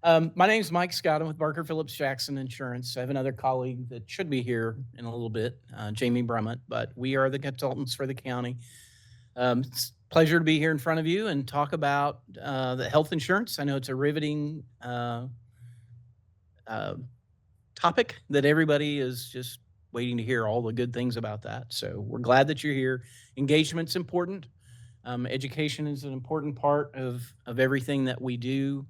My name is Mike Scott. I'm with Barker Phillips Jackson Insurance. I have another colleague that should be here in a little bit, Jamie Brummett, but we are the consultants for the county. It's a pleasure to be here in front of you and talk about the health insurance. I know it's a riveting uh, topic that everybody is just waiting to hear all the good things about that. So we're glad that you're here. Engagement's important. Education is an important part of everything that we do,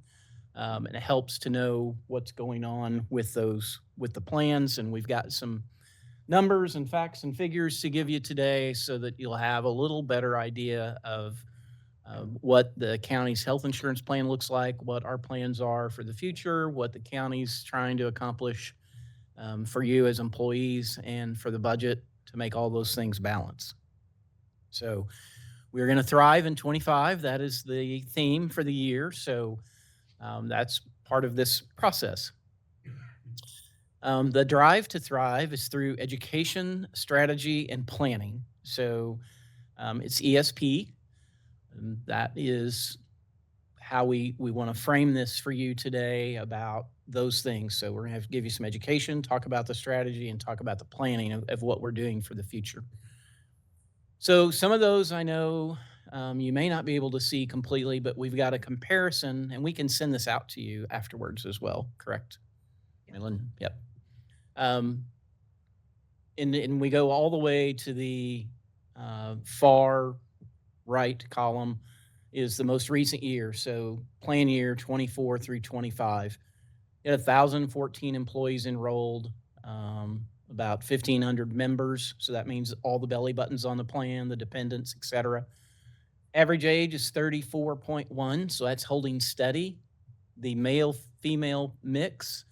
and it helps to know what's going on with the plans. And we've got some numbers and facts and figures to give you today so that you'll have a little better idea of what the county's health insurance plan looks like, what our plans are for the future, what the county's trying to accomplish for you as employees, and for the budget to make all those things balance. So we're going to thrive in 25. That is the theme for the year. So that's part of this process. The drive to thrive is through education, strategy, and planning. So it's ESP. And that is how we want to frame this for you today about those things. So we're going to have to give you some education, talk about the strategy, and talk about the planning of what we're doing for the future. So some of those I know you may not be able to see completely, but we've got a comparison, and we can send this out to you afterwards as well, correct? Maylin? Yep. And we go all the way to the far right column is the most recent year. So plan year 24 through 25. You had 1,014 employees enrolled, about 1,500 members. So that means all the belly buttons on the plan, the dependents, et cetera. Average age is 34.1, so that's holding steady. The male-female mix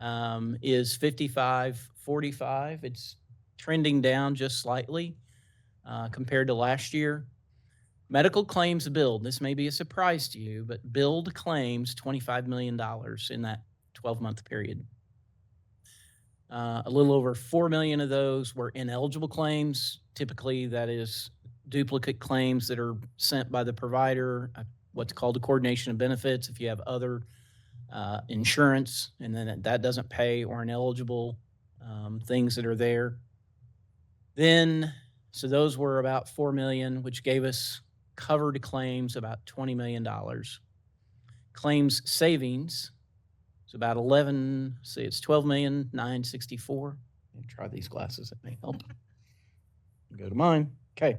is 55-45. It's trending down just slightly compared to last year. Medical claims billed, this may be a surprise to you, but billed claims $25 million in that 12-month period. A little over 4 million of those were ineligible claims. Typically, that is duplicate claims that are sent by the provider, what's called a coordination of benefits. If you have other insurance and then that doesn't pay, or ineligible things that are there. Then, so those were about 4 million, which gave us covered claims about $20 million. Claims savings, it's about 11, say it's 12,964. Let me try these glasses, that may help. Go to mine. Okay.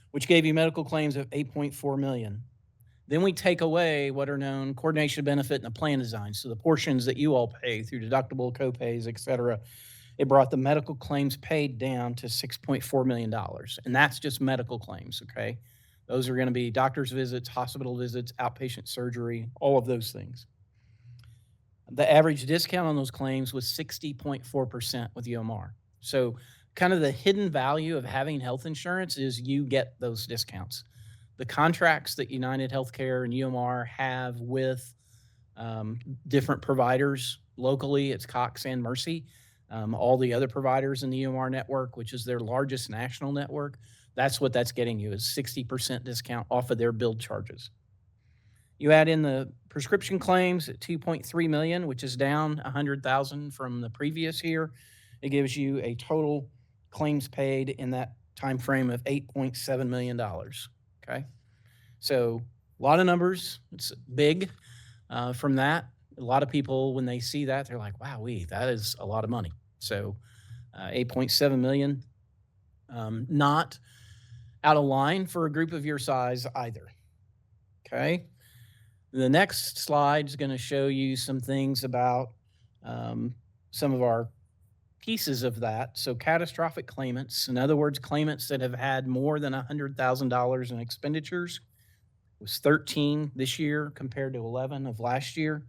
Which gave you medical claims of 8.4 million. Then we take away what are known coordination of benefit and the plan design. So the portions that you all pay through deductible, copays, et cetera, it brought the medical claims paid down to $6.4 million. And that's just medical claims, okay? Those are going to be doctor's visits, hospital visits, outpatient surgery, all of those things. The average discount on those claims was 60.4% with UMR. So kind of the hidden value of having health insurance is you get those discounts. The contracts that United Healthcare and UMR have with different providers locally, it's Cox and Mercy. All the other providers in the UMR network, which is their largest national network, that's what that's getting you, is 60% discount off of their billed charges. You add in the prescription claims at 2.3 million, which is down 100,000 from the previous year. It gives you a total claims paid in that time frame of $8.7 million. Okay, so a lot of numbers. It's big from that. A lot of people, when they see that, they're like, wow, that is a lot of money. So 8.7 million, not out of line for a group of your size either. Okay. The next slide is going to show you some things about some of our pieces of that. So catastrophic claimants, in other words, claimants that have had more than $100,000 in expenditures, was 13 this year compared to 11 of last year.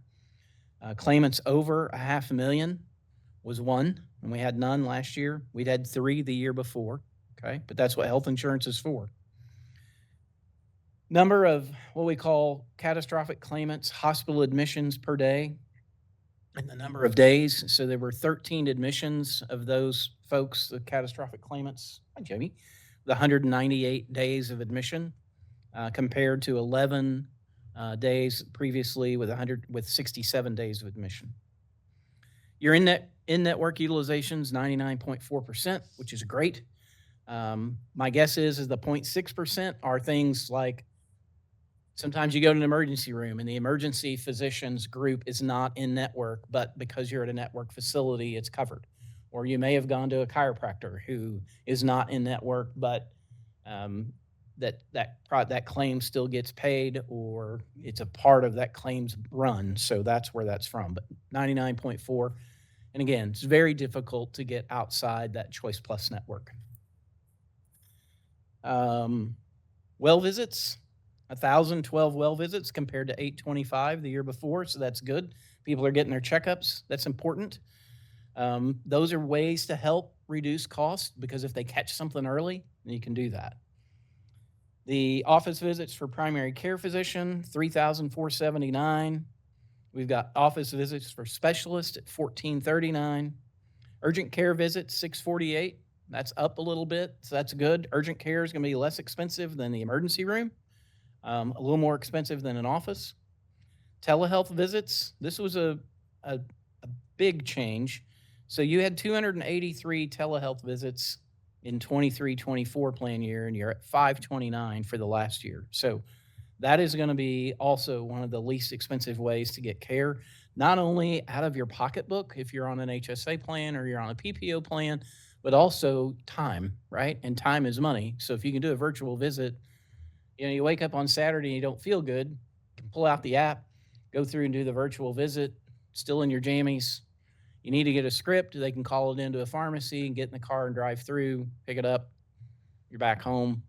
Claimants over $500,000 was 1, and we had none last year. We'd had 3 the year before, okay? But that's what health insurance is for. Number of what we call catastrophic claimants, hospital admissions per day, and the number of days. So there were 13 admissions of those folks, the catastrophic claimants. Hi, Jamie. The 198 days of admission compared to 11 days previously with 67 days of admission. Your in-network utilization is 99.4%, which is great. My guess is the 0.6% are things like sometimes you go to an emergency room and the emergency physicians group is not in network, but because you're at a network facility, it's covered. Or you may have gone to a chiropractor who is not in network, but that claim still gets paid, or it's a part of that claims run. So that's where that's from. But 99.4, and again, it's very difficult to get outside that Choice Plus network. Well visits, 1,012 well visits compared to 825 the year before, so that's good. People are getting their checkups. That's important. Those are ways to help reduce costs, because if they catch something early, then you can do that. The office visits for primary care physician, 3,479. We've got office visits for specialists at 1,439. Urgent care visits, 648. That's up a little bit, so that's good. Urgent care is going to be less expensive than the emergency room, a little more expensive than an office. Telehealth visits, this was a big change. So you had 283 telehealth visits in 23-24 plan year, and you're at 529 for the last year. So that is going to be also one of the least expensive ways to get care, not only out of your pocketbook if you're on an HSA plan or you're on a PPO plan, but also time, right? And time is money. So if you can do a virtual visit, you wake up on Saturday and you don't feel good, you can pull out the app, go through and do the virtual visit, still in your jammies. You need to get a script, they can call it into a pharmacy and get in the car and drive through, pick it up, you're back home.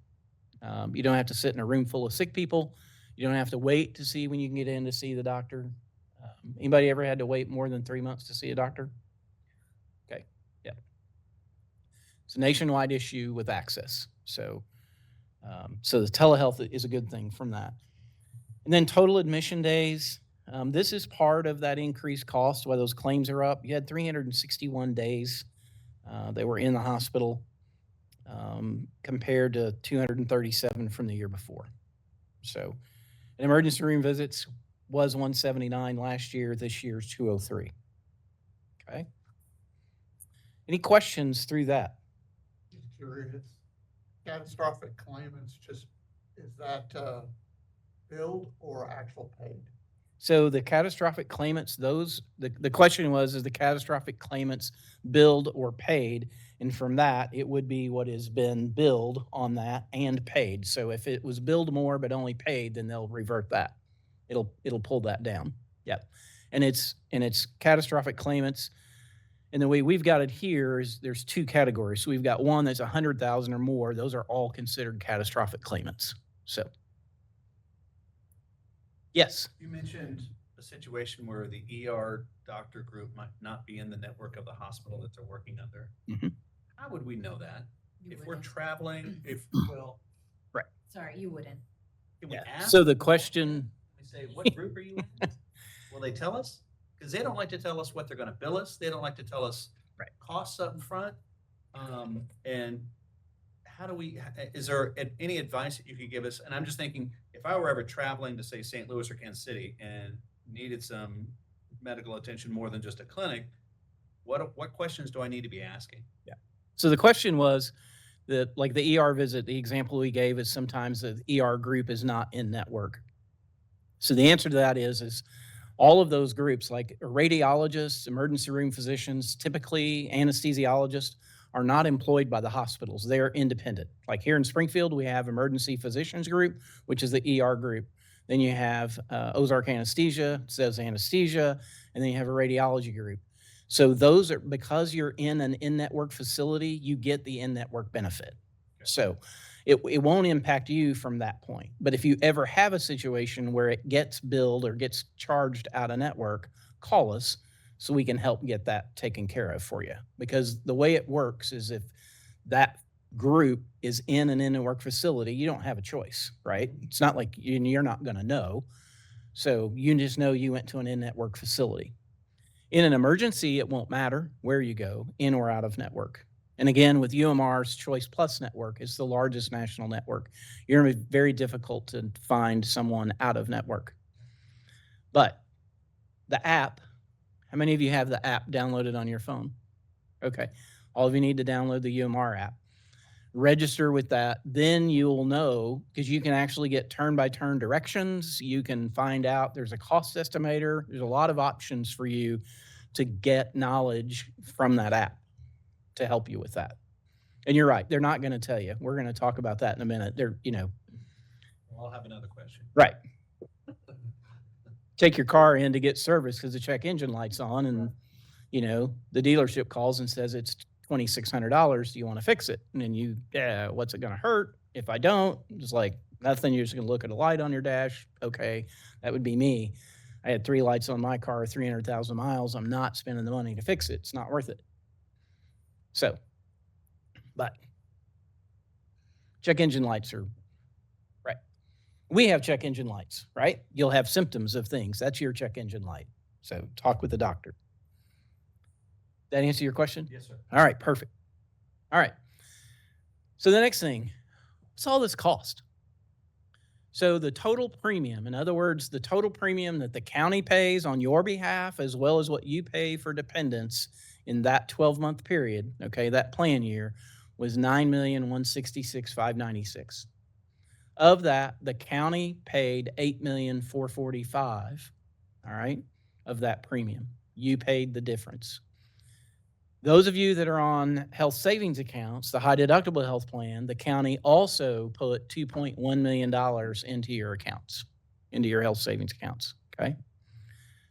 You don't have to sit in a room full of sick people. You don't have to wait to see when you can get in to see the doctor. Anybody ever had to wait more than 3 months to see a doctor? Okay, yeah. It's a nationwide issue with access. So the telehealth is a good thing from that. And then total admission days. This is part of that increased cost, why those claims are up. You had 361 days they were in the hospital, compared to 237 from the year before. So, and emergency room visits was 179 last year. This year's 203. Okay. Any questions through that? Just curious. Catastrophic claimants, is that billed or actual paid? So the catastrophic claimants, the question was, is the catastrophic claimants billed or paid? And from that, it would be what has been billed on that and paid. So if it was billed more but only paid, then they'll revert that. It'll pull that down. Yep. And it's catastrophic claimants. And the way we've got it here is there's two categories. So we've got one that's 100,000 or more. Those are all considered catastrophic claimants. So yes. You mentioned a situation where the ER doctor group might not be in the network of the hospital that they're working under. Mhm. How would we know that? You If we're wouldn't. traveling, well, Sorry, you wouldn't. can we Yeah. ask? So the question, We say, what group are you in? Will they tell us? Because they don't like to tell us what they're going to bill us. They don't like to tell us Right. costs up front. And how do we, is there any advice that you could give us? And I'm just thinking, if I were ever traveling to say St. Louis or Kansas City and needed some medical attention more than just a clinic, what questions do I need to be asking? so the question was that, like the ER visit, the example we gave is sometimes the ER group is not in network. So the answer to that is all of those groups, like radiologists, emergency room physicians, typically anesthesiologists, are not employed by the hospitals. They're independent. Like here in Springfield, we have emergency physicians group, which is the ER group. Then you have Ozark Anesthesia, says anesthesia, and then you have a radiology group. So those are, because you're in an in-network facility, you get the in-network benefit. Okay. So it won't impact you from that point. But if you ever have a situation where it gets billed or gets charged out of network, call us so we can help get that taken care of for you. Because the way it works is if that group is in an in-network facility, you don't have a choice, right? It's not like you're not going to know. So you just know you went to an in-network facility. In an emergency, it won't matter where you go, in or out of network. And again, with UMR's Choice Plus network, it's the largest national network. You're going to be very difficult to find someone out of network. But the app, how many of you have the app downloaded on your phone? Okay. All of you need to download the UMR app. Register with that. Then you'll know, because you can actually get turn-by-turn directions. You can find out there's a cost estimator. There's a lot of options for you to get knowledge from that app to help you with that. And you're right. They're not going to tell you. We're going to talk about that in a minute. They're, I'll have another question. right. Take your car in to get service because the check engine light's on and, the dealership calls and says it's $2,600. Do you want to fix it? And then what's it going to hurt if I don't? It's like nothing. You're just going to look at a light on your dash. Okay. That would be me. I had 3 lights on my car, 300,000 miles. I'm not spending the money to fix it. It's not worth it. So, but check engine lights are right. We have check engine lights, right? You'll have symptoms of things. That's your check engine light. So talk with the doctor. That answer your question? Yes, sir. All right, perfect. All right. So the next thing, what's all this cost? So the total premium, in other words, the total premium that the county pays on your behalf, as well as what you pay for dependents in that 12-month period, okay, that plan year, was $9,166,596. Of that, the county paid $8,445,000, all right, of that premium. You paid the difference. Those of you that are on health savings accounts, the high deductible health plan, the county also put $2.1 million into your accounts, into your health savings accounts, okay?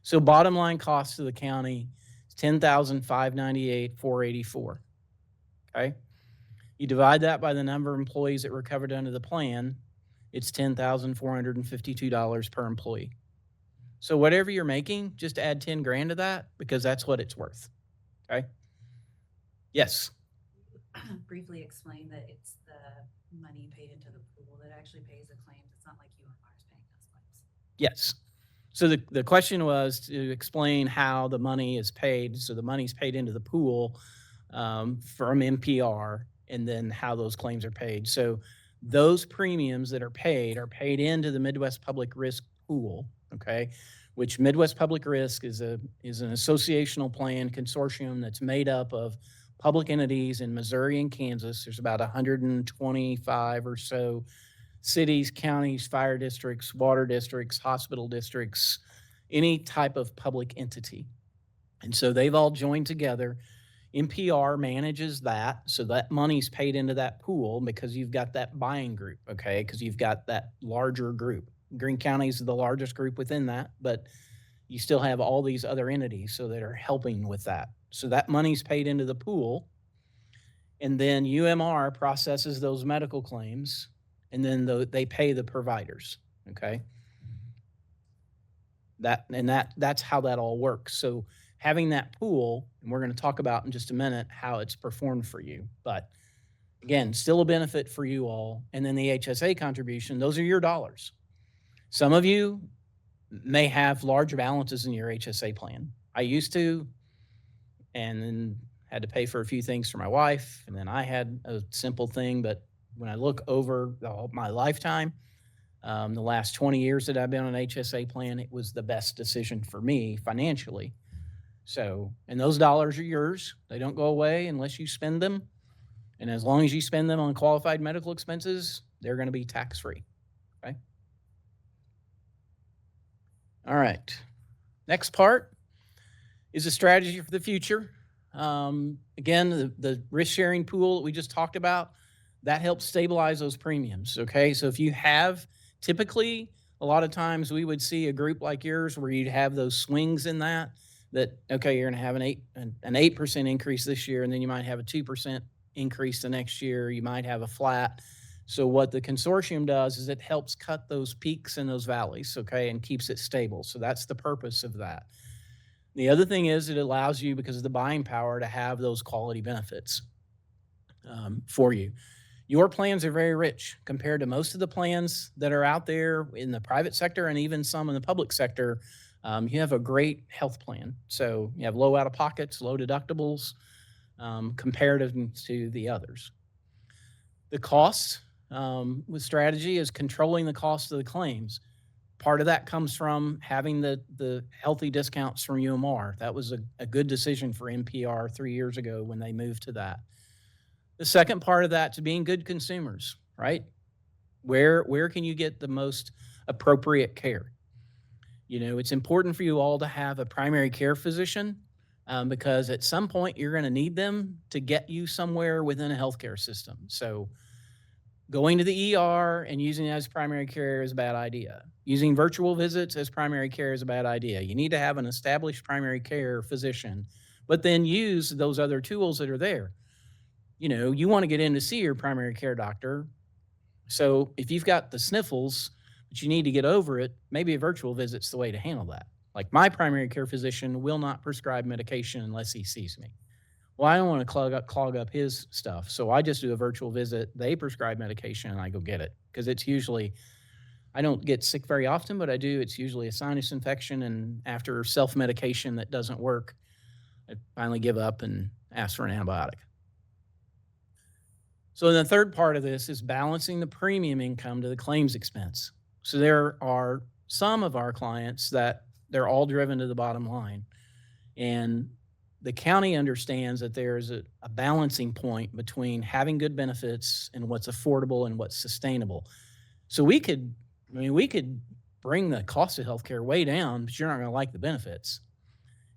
So bottom line cost to the county is $10,598,484, okay? You divide that by the number of employees that were covered under the plan, it's $10,452 per employee. So whatever you're making, just add 10 grand to that because that's what it's worth, okay? Yes. Briefly explain that it's the money paid into the pool that actually pays the claims. It's not like UMR is paying those claims. Yes. So the question was to explain how the money is paid. So the money's paid into the pool from NPR, and then how those claims are paid. So those premiums that are paid into the Midwest Public Risk Pool, okay, which Midwest Public Risk is an associational plan consortium that's made up of public entities in Missouri and Kansas. There's about 125 or so cities, counties, fire districts, water districts, hospital districts, any type of public entity. And so they've all joined together. NPR manages that. So that money's paid into that pool because you've got that buying group, okay? Because you've got that larger group. Greene County is the largest group within that, but you still have all these other entities so that are helping with that. So that money's paid into the pool, and then UMR processes those medical claims, and then they pay the providers, okay? That's how that all works. So having that pool, and we're going to talk about in just a minute how it's performed for you, but again, still a benefit for you all. And then the HSA contribution, those are your dollars. Some of you may have large balances in your HSA plan. I used to, and then had to pay for a few things for my wife, and then I had a simple thing. But when I look over my lifetime, the last 20 years that I've been on an HSA plan, it was the best decision for me financially. So, and those dollars are yours. They don't go away unless you spend them. And as long as you spend them on qualified medical expenses, they're going to be tax-free, okay? All right. Next part is a strategy for the future. Again, the risk-sharing pool that we just talked about, that helps stabilize those premiums, okay? So if you have, typically, a lot of times we would see a group like yours where you'd have those swings in that, okay, you're going to have an 8% increase this year, and then you might have a 2% increase the next year. You might have a flat. So what the consortium does is it helps cut those peaks and those valleys, okay, and keeps it stable. So that's the purpose of that. The other thing is it allows you, because of the buying power, to have those quality benefits for you. Your plans are very rich compared to most of the plans that are out there in the private sector and even some in the public sector. You have a great health plan. So you have low out-of-pockets, low deductibles. comparative to the others. The costs with strategy is controlling the cost of the claims. Part of that comes from having the healthy discounts from UMR. That was a good decision for NPR 3 years ago when they moved to that. The second part of that to being good consumers, right? Where can you get the most appropriate care? You know, it's important for you all to have a primary care physician because at some point you're going to need them to get you somewhere within a healthcare system. So going to the ER and using it as primary care is a bad idea. Using virtual visits as primary care is a bad idea. You need to have an established primary care physician, but then use those other tools that are there. You know, you want to get in to see your primary care doctor. So if you've got the sniffles, but you need to get over it, maybe a virtual visit's the way to handle that. Like my primary care physician will not prescribe medication unless he sees me. Well, I don't want to clog up his stuff. So I just do a virtual visit. They prescribe medication and I go get it. Because it's usually, I don't get sick very often, but I do. It's usually a sinus infection. And after self-medication that doesn't work, I finally give up and ask for an antibiotic. So the third part of this is balancing the premium income to the claims expense. So there are some of our clients that they're all driven to the bottom line. And the county understands that there's a balancing point between having good benefits and what's affordable and what's sustainable. So we could bring the cost of healthcare way down, but you're not going to like the benefits.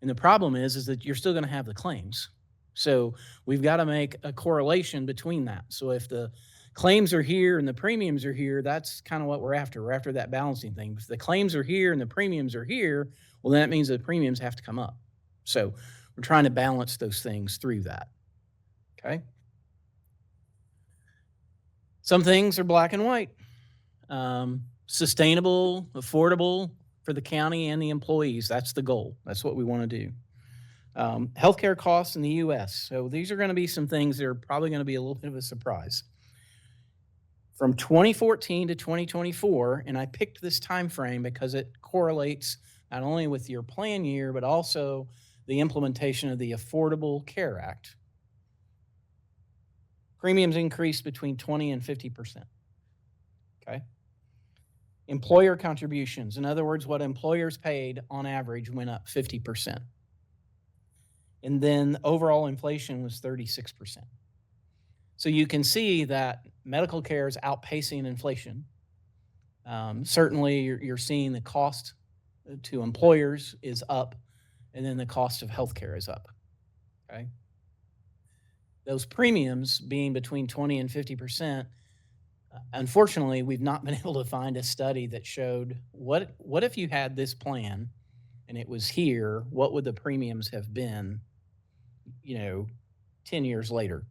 And the problem is that you're still going to have the claims. So we've got to make a correlation between that. So if the claims are here and the premiums are here, that's kind of what we're after. We're after that balancing thing. If the claims are here and the premiums are here, well, then that means the premiums have to come up. So we're trying to balance those things through that. Okay. Some things are black and white. Sustainable, affordable for the county and the employees. That's the goal. That's what we want to do. Healthcare costs in the U.S. So these are going to be some things that are probably going to be a little bit of a surprise. From 2014 to 2024, and I picked this time frame because it correlates not only with your plan year, but also the implementation of the Affordable Care Act. Premiums increased between 20 and 50%. Okay. Employer contributions, in other words, what employers paid on average went up 50%. And then overall inflation was 36%. So you can see that medical care is outpacing inflation. Certainly you're seeing the cost to employers is up, and then the cost of healthcare is up. Okay. Those premiums being between 20 and 50%, unfortunately, we've not been able to find a study that showed what if you had this plan and it was here, what would the premiums have been, 10 years later?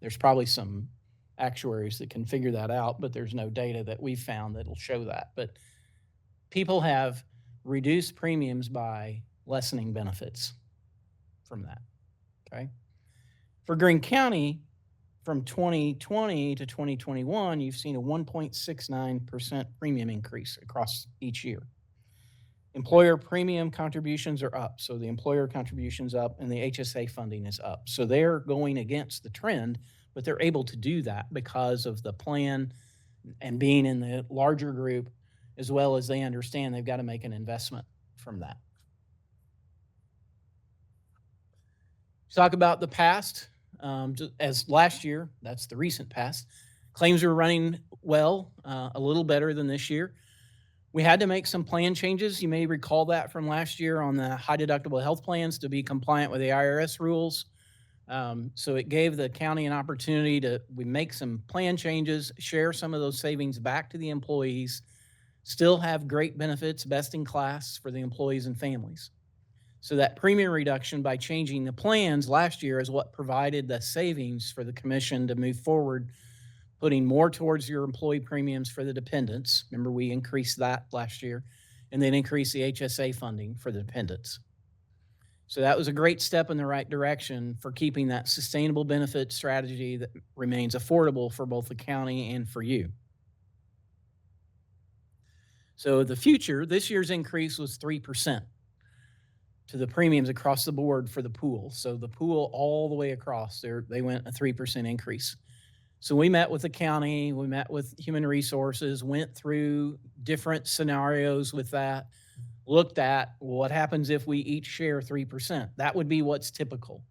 There's probably some actuaries that can figure that out, but there's no data that we've found that'll show that. But people have reduced premiums by lessening benefits from that. Okay. For Greene County, from 2020 to 2021, you've seen a 1.69% premium increase across each year. Employer premium contributions are up. So the employer contribution's up and the HSA funding is up. So they're going against the trend, but they're able to do that because of the plan and being in the larger group, as well as they understand they've got to make an investment from that. Talk about the past. As last year, that's the recent past, claims are running well, a little better than this year. We had to make some plan changes. You may recall that from last year on the high deductible health plans to be compliant with the IRS rules. So it gave the county an opportunity we make some plan changes, share some of those savings back to the employees, still have great benefits, best in class for the employees and families. So that premium reduction by changing the plans last year is what provided the savings for the commission to move forward, putting more towards your employee premiums for the dependents. Remember, we increased that last year, and then increased the HSA funding for the dependents. So that was a great step in the right direction for keeping that sustainable benefit strategy that remains affordable for both the county and for you. So the future, this year's increase was 3%. to the premiums across the board for the pool. So the pool all the way across there, they went a 3% increase. So we met with the county, we met with human resources, went through different scenarios with that, looked at what happens if we each share 3%. That would be what's typical.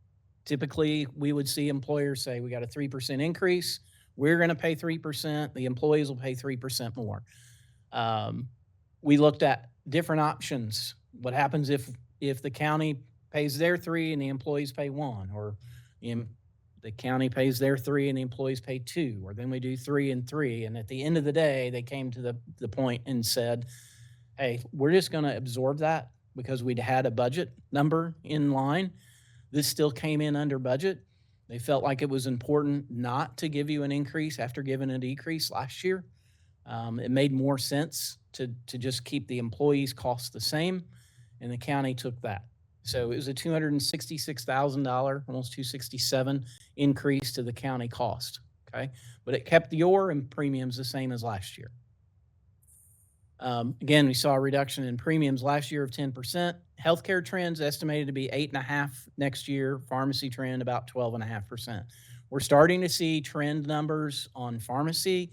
Typically, we would see employers say, we got a 3% increase, we're going to pay 3%, the employees will pay 3% more. We looked at different options. What happens if the county pays their 3 and the employees pay 1, or the county pays their 3 and the employees pay 2, or then we do 3 and 3. And at the end of the day, they came to the point and said, hey, we're just going to absorb that because we'd had a budget number in line. This still came in under budget. They felt like it was important not to give you an increase after giving a decrease last year. It made more sense to just keep the employees' costs the same, and the county took that. So it was a $266,000, almost $267,000 increase to the county cost. Okay, but it kept your premiums the same as last year. Again, we saw a reduction in premiums last year of 10%. Healthcare trends estimated to be 8.5% next year. Pharmacy trend about 12.5%. We're starting to see trend numbers on pharmacy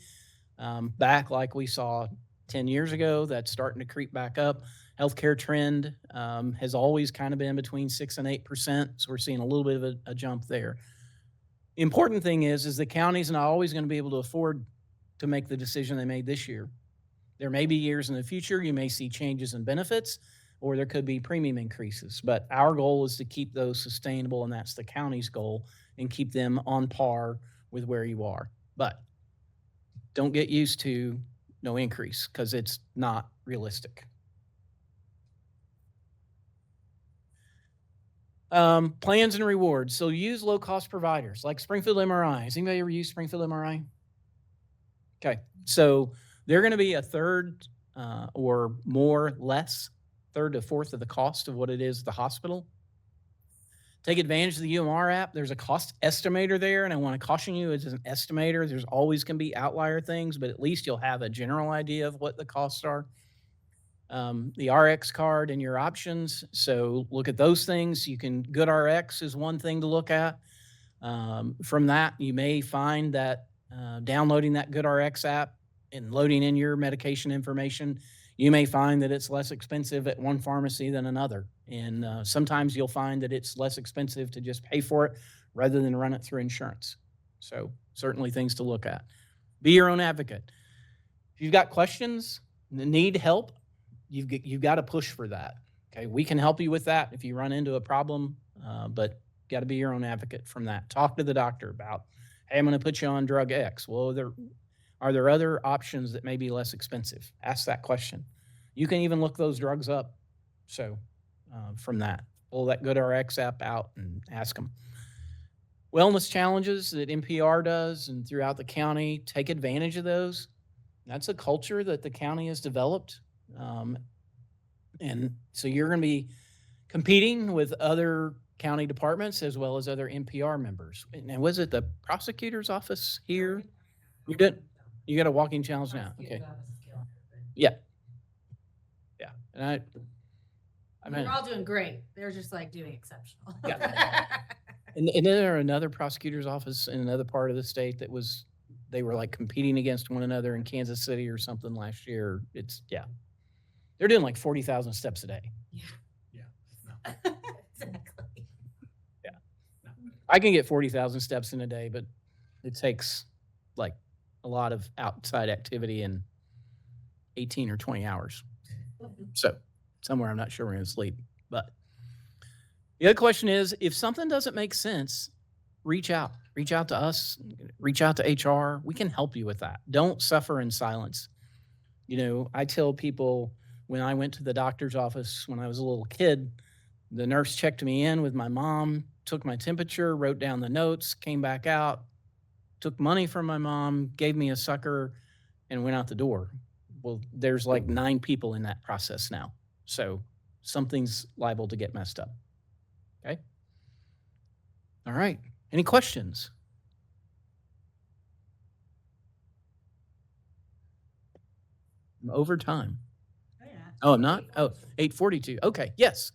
back like we saw 10 years ago. That's starting to creep back up. Healthcare trend has always kind of been between 6 and 8%. So we're seeing a little bit of a jump there. The important thing is the county's not always going to be able to afford to make the decision they made this year. There may be years in the future you may see changes in benefits, or there could be premium increases. But our goal is to keep those sustainable, and that's the county's goal, and keep them on par with where you are. But don't get used to no increase because it's not realistic. Plans and rewards. So use low-cost providers like Springfield MRI. Has anybody ever used Springfield MRI? Okay, so they're going to be a third or more less, third to fourth of the cost of what it is at the hospital. Take advantage of the UMR app. There's a cost estimator there, and I want to caution you, it's an estimator. There's always going to be outlier things, but at least you'll have a general idea of what the costs are. The RX card and your options. So look at those things. GoodRx is one thing to look at. From that, you may find that downloading that GoodRx app and loading in your medication information, you may find that it's less expensive at one pharmacy than another. And sometimes you'll find that it's less expensive to just pay for it rather than run it through insurance. So certainly things to look at. Be your own advocate. If you've got questions, need help, you've got to push for that. Okay, we can help you with that if you run into a problem, but got to be your own advocate from that. Talk to the doctor about, hey, I'm going to put you on drug X. Well, are there other options that may be less expensive? Ask that question. You can even look those drugs up. So from that, pull that GoodRx app out and ask them. Wellness challenges that NPR does and throughout the county, take advantage of those. That's a culture that the county has developed. And so you're going to be competing with other county departments as well as other NPR members. And was it the prosecutor's office here? You got a walking challenge now. Okay. Yeah. Yeah. And We're all doing great. They're just like doing exceptional. Yeah. And then there are another prosecutor's office in another part of the state they were like competing against one another in Kansas City or something last year. They're doing like 40,000 steps a day. Exactly. Yeah. I can get 40,000 steps in a day, but it takes like a lot of outside activity in 18 or 20 hours. So somewhere I'm not sure we're going to sleep. But the other question is, if something doesn't make sense, reach out to us, reach out to HR. We can help you with that. Don't suffer in silence. I tell people when I went to the doctor's office when I was a little kid, the nurse checked me in with my mom, took my temperature, wrote down the notes, came back out, took money from my mom, gave me a sucker, and went out the door. Well, there's like 9 people in that process now. So something's liable to get messed up. Okay? All right. Any questions? I'm over time. Oh, I'm not? Oh, 8:42. Okay. Yes.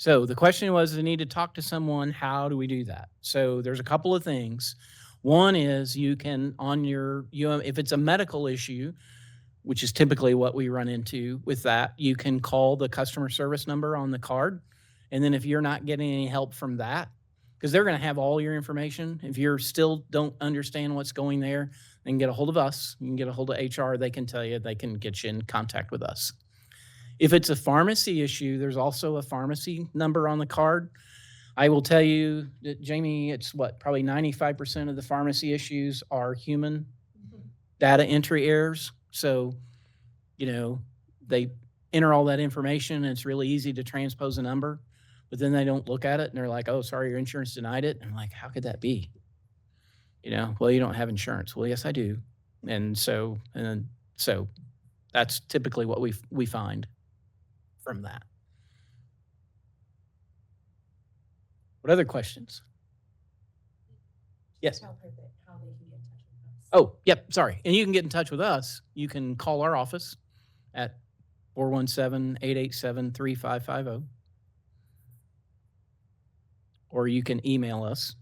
So the question was, I need to talk to someone. How do we do that? So there's a couple of things. One is you can on your if it's a medical issue, which is typically what we run into with that, you can call the customer service number on the card. And then if you're not getting any help from that, because they're going to have all your information, if you're still don't understand what's going there, then get a hold of us. You can get a hold of HR. They can tell you, they can get you in contact with us. If it's a pharmacy issue, there's also a pharmacy number on the card. I will tell you that, Jamie, it's probably 95% of the pharmacy issues are human data entry errors. So, they enter all that information and it's really easy to transpose a number, but then they don't look at it and they're like, oh, sorry, your insurance denied it. And I'm like, how could that be? Well, you don't have insurance. Well, yes, I do. And so that's typically what we find from that. What other questions? Yes. Tell her that how they can get in touch with us. Oh, yep, sorry. And you can get in touch with us. You can call our office at 417-887-3550. Or you can email us.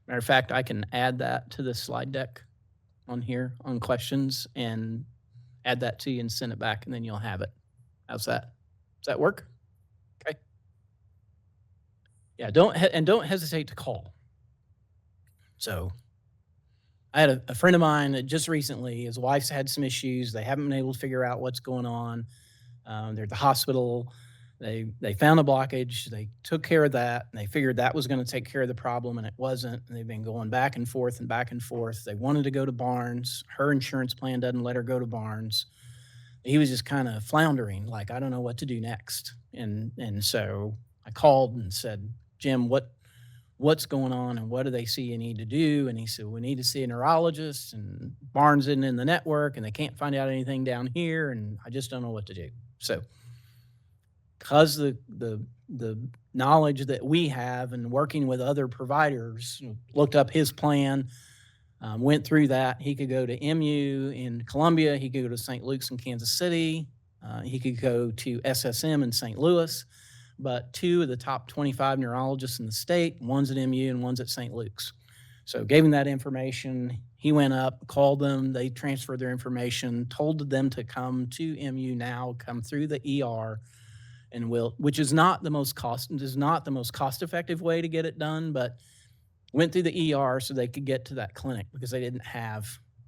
Matter of fact, I can add that to the slide deck on here on questions and add that to you and send it back, and then you'll have it. How's that? Does that work? Okay. Yeah, don't hesitate to call. So I had a friend of mine that just recently, his wife's had some issues. They haven't been able to figure out what's going on. They're at the hospital. They found a blockage. They took care of that, and they figured that was going to take care of the problem, and it wasn't. And they've been going back and forth and back and forth. They wanted to go to Barnes. Her insurance plan doesn't let her go to Barnes. He was just kind of floundering, like, I don't know what to do next. And so I called and said, Jim, what's going on and what do they see you need to do? And he said, we need to see a neurologist, and Barnes isn't in the network and they can't find out anything down here, and I just don't know what to do. So because the knowledge that we have and working with other providers, looked up his plan, went through that. He could go to MU in Columbia. He could go to St. Luke's in Kansas City. He could go to SSM in St. Louis. But 2 of the top 25 neurologists in the state, one's at MU and one's at St. Luke's. So gave him that information. He went up, called them. They transferred their information, told them to come to MU now, come through the ER, and which is not the most cost-effective way to get it done, but went through the ER so they could get to that clinic because they didn't have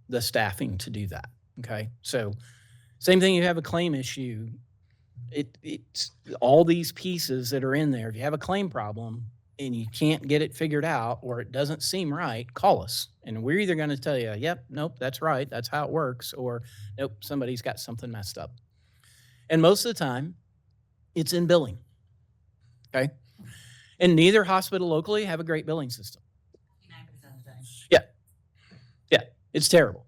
the staffing to do that. Okay. So same thing, you have a claim issue. It's all these pieces that are in there. If you have a claim problem and you can't get it figured out or it doesn't seem right, call us. And we're either going to tell you, yep, nope, that's right, that's how it works, or nope, somebody's got something messed up. And most of the time, it's in billing. Okay. And neither hospital locally have a great billing system. 99% of the time. It's terrible.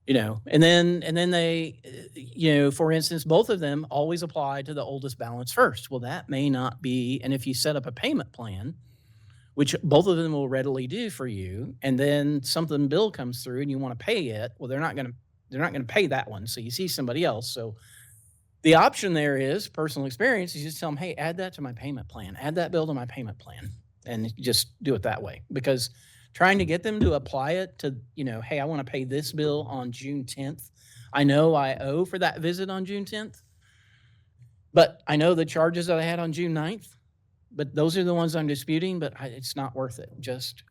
And then they, for instance, both of them always apply to the oldest balance first. Well, that may not be. And if you set up a payment plan, which both of them will readily do for you, and then something bill comes through and you want to pay it, well, they're not going to pay that one. So you see somebody else. So the option there is personal experience. You just tell them, hey, add that to my payment plan, add that bill to my payment plan, and just do it that way. Because trying to get them to apply it to, hey, I want to pay this bill on June 10th. I know I owe for that visit on June 10th, but I know the charges that I had on June 9th, but those are the ones I'm disputing, but it's not worth it. Just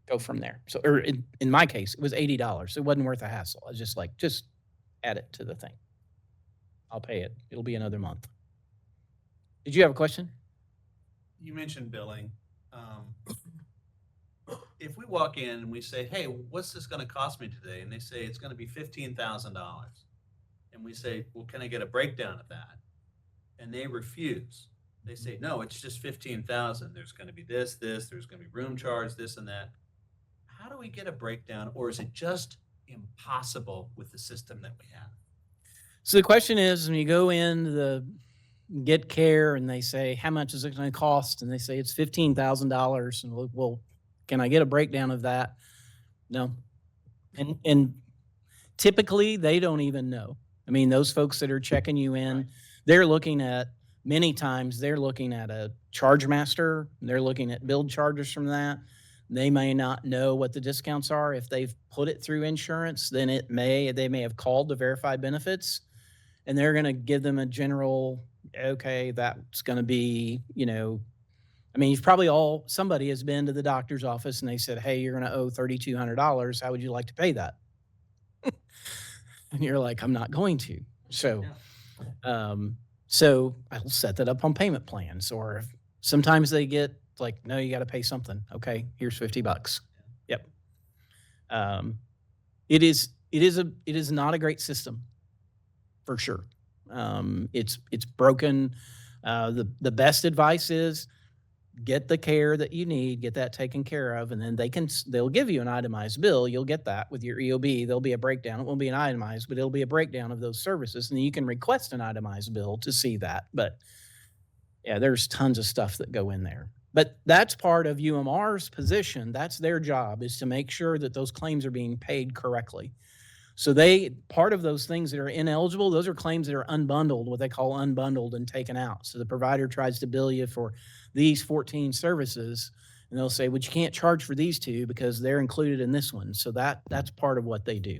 go from there. So, or in my case, it was $80. It wasn't worth a hassle. I was just like, just add it to the thing. I'll pay it. It'll be another month. Did you have a question? You mentioned billing. If we walk in and we say, hey, what's this going to cost me today? And they say it's going to be $15,000. And we say, well, can I get a breakdown of that? And they refuse. They say, no, it's just 15,000. There's going to be this, there's going to be room charge, this and that. How do we get a breakdown, or is it just impossible with the system that we have? So the question is, when you go in the get care and they say, how much is it going to cost? And they say it's $15,000. And well, can I get a breakdown of that? No. And typically they don't even know. I mean, those folks that are checking you in, they're looking at Many times they're looking at a charge master, they're looking at billed charges from that. They may not know what the discounts are. If they've put it through insurance, then they may have called to verify benefits, and they're gonna give them a general, okay, that's gonna be, I mean, you've probably somebody has been to the doctor's office and they said, hey, you're gonna owe $3,200. How would you like to pay that? And you're like, I'm not going to. So, so I'll set that up on payment plans, or sometimes they get like, no, you got to pay something. Okay, here's $50. Yep. It is not a great system, for sure. It's broken. The best advice is get the care that you need, get that taken care of, and then they'll give you an itemized bill. You'll get that with your EOB. There'll be a breakdown. It won't be an itemized, but it'll be a breakdown of those services, and you can request an itemized bill to see that. But yeah, there's tons of stuff that go in there. But that's part of UMR's position. That's their job, is to make sure that those claims are being paid correctly. So part of those things that are ineligible, those are claims that are unbundled, what they call unbundled and taken out. So the provider tries to bill you for these 14 services, and they'll say, well, you can't charge for these two because they're included in this one. So that's part of what they do.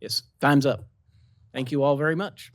Yes, time's up. Thank you all very much.